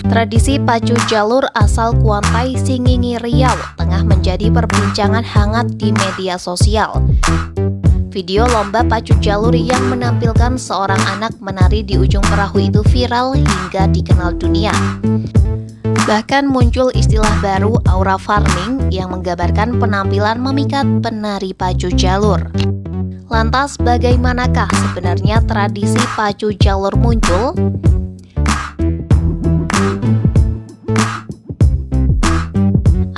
Tradisi pacu jalur asal Kuantai, Singingi, Riau tengah menjadi perbincangan hangat di media sosial. Video lomba pacu jalur yang menampilkan seorang anak menari di ujung perahu itu viral hingga dikenal dunia. Bahkan muncul istilah baru aura farming yang menggambarkan penampilan memikat penari pacu jalur. Lantas bagaimanakah sebenarnya tradisi pacu jalur muncul?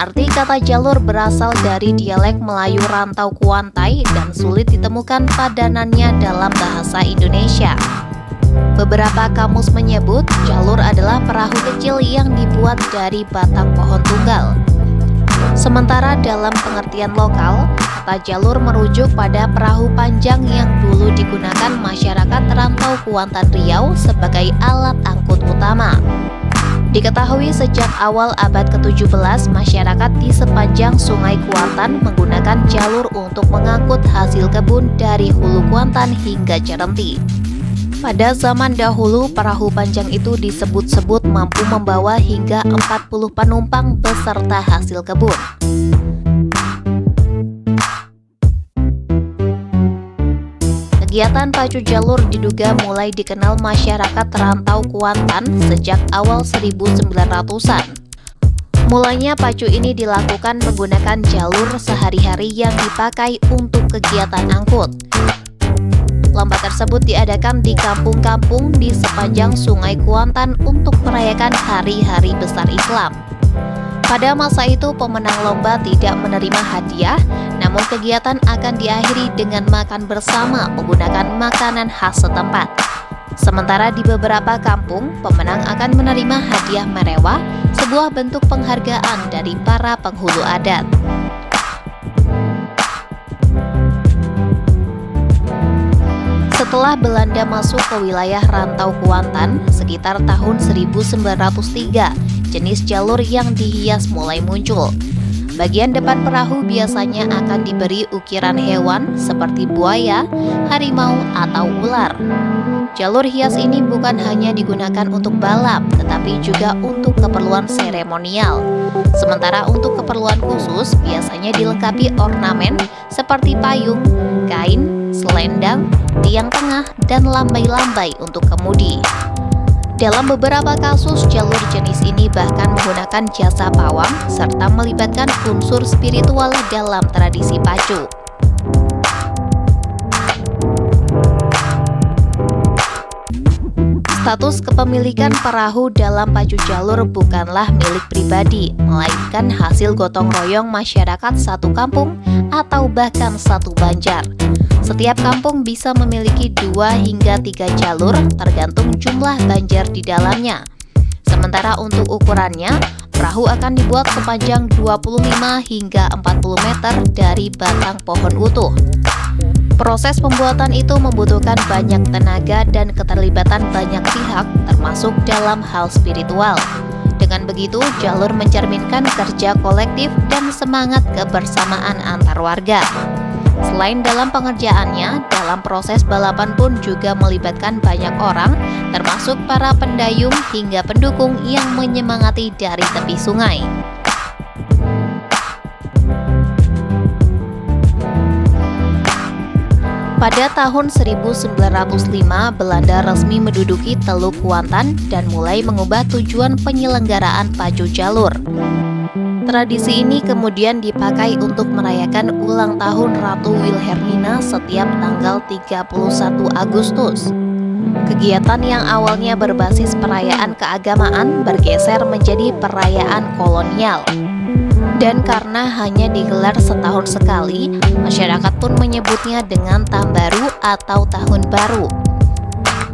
Arti kata jalur berasal dari dialek Melayu rantau Kuantai dan sulit ditemukan padanannya dalam bahasa Indonesia. Beberapa kamus menyebut jalur adalah perahu kecil yang dibuat dari batang pohon tunggal. Sementara dalam pengertian lokal, kata jalur merujuk pada perahu panjang yang dulu digunakan masyarakat rantau Kuantan Riau sebagai alat angkut utama. Diketahui sejak awal abad ke-17, masyarakat di sepanjang Sungai Kuantan menggunakan jalur untuk mengangkut hasil kebun dari Hulu Kuantan hingga Cerenti. Pada zaman dahulu, perahu panjang itu disebut-sebut mampu membawa hingga 40 penumpang beserta hasil kebun. Kegiatan pacu jalur diduga mulai dikenal masyarakat rantau Kuantan sejak awal 1900-an. Mulanya pacu ini dilakukan menggunakan jalur sehari-hari yang dipakai untuk kegiatan angkut. Lomba tersebut diadakan di kampung-kampung di sepanjang Sungai Kuantan untuk merayakan hari-hari besar Islam. Pada masa itu, pemenang lomba tidak menerima hadiah, namun kegiatan akan diakhiri dengan makan bersama menggunakan makanan khas setempat. Sementara di beberapa kampung, pemenang akan menerima hadiah merewah, sebuah bentuk penghargaan dari para penghulu adat. Setelah Belanda masuk ke wilayah rantau Kuantan sekitar tahun 1903, jenis jalur yang dihias mulai muncul. Bagian depan perahu biasanya akan diberi ukiran hewan seperti buaya, harimau, atau ular. Jalur hias ini bukan hanya digunakan untuk balap, tetapi juga untuk keperluan seremonial. Sementara untuk keperluan khusus biasanya dilengkapi ornamen seperti payung, kain, selendang, tiang tengah, dan lambai-lambai untuk kemudi. Dalam beberapa kasus, jalur jenis ini bahkan menggunakan jasa pawang serta melibatkan unsur spiritual dalam tradisi pacu. Status kepemilikan perahu dalam pacu jalur bukanlah milik pribadi, melainkan hasil gotong royong masyarakat satu kampung atau bahkan satu banjar. Setiap kampung bisa memiliki 2 hingga 3 jalur tergantung jumlah banjar di dalamnya. Sementara untuk ukurannya, perahu akan dibuat sepanjang 25 hingga 40 meter dari batang pohon utuh. Proses pembuatan itu membutuhkan banyak tenaga dan keterlibatan banyak pihak, termasuk dalam hal spiritual. Dengan begitu, jalur mencerminkan kerja kolektif dan semangat kebersamaan antar warga. Selain dalam pengerjaannya, dalam proses balapan pun juga melibatkan banyak orang, termasuk para pendayung hingga pendukung yang menyemangati dari tepi sungai. Pada tahun 1905, Belanda resmi menduduki Teluk Kuantan dan mulai mengubah tujuan penyelenggaraan pacu jalur. Tradisi ini kemudian dipakai untuk merayakan ulang tahun Ratu Wilhelmina setiap tanggal 31 Agustus. Kegiatan yang awalnya berbasis perayaan keagamaan bergeser menjadi perayaan kolonial. Dan karena hanya digelar setahun sekali, masyarakat pun menyebutnya dengan Tambaru atau Tahun Baru.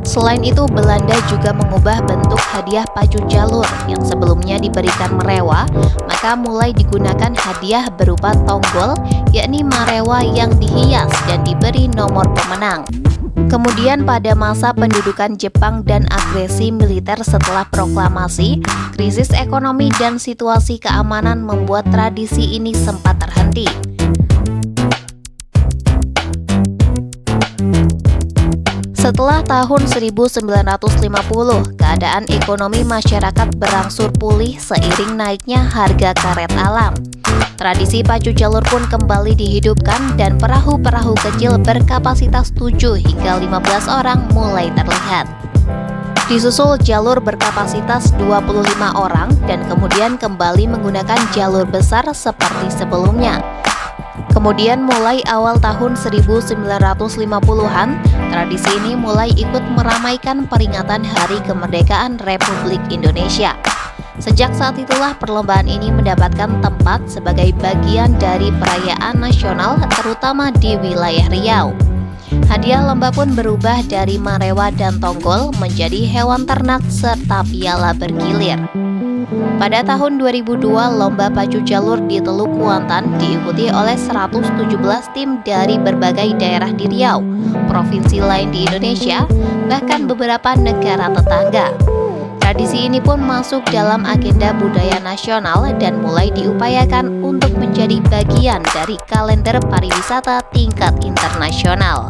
Selain itu, Belanda juga mengubah bentuk hadiah pacu jalur yang sebelumnya diberikan merewah, maka mulai digunakan hadiah berupa tonggol, yakni marewa yang dihias dan diberi nomor pemenang. Kemudian pada masa pendudukan Jepang dan agresi militer setelah proklamasi, krisis ekonomi dan situasi keamanan membuat tradisi ini sempat terhenti. Setelah tahun 1950, keadaan ekonomi masyarakat berangsur pulih seiring naiknya harga karet alam. Tradisi pacu jalur pun kembali dihidupkan dan perahu-perahu kecil berkapasitas 7 hingga 15 orang mulai terlihat. Disusul jalur berkapasitas 25 orang dan kemudian kembali menggunakan jalur besar seperti sebelumnya. Kemudian mulai awal tahun 1950-an, tradisi ini mulai ikut meramaikan peringatan Hari Kemerdekaan Republik Indonesia. Sejak saat itulah perlombaan ini mendapatkan tempat sebagai bagian dari perayaan nasional terutama di wilayah Riau. Hadiah lomba pun berubah dari marewa dan tonggol menjadi hewan ternak serta piala bergilir. Pada tahun 2002, lomba pacu jalur di Teluk Kuantan diikuti oleh 117 tim dari berbagai daerah di Riau, provinsi lain di Indonesia, bahkan beberapa negara tetangga. Tradisi ini pun masuk dalam agenda budaya nasional dan mulai diupayakan untuk menjadi bagian dari kalender pariwisata tingkat internasional.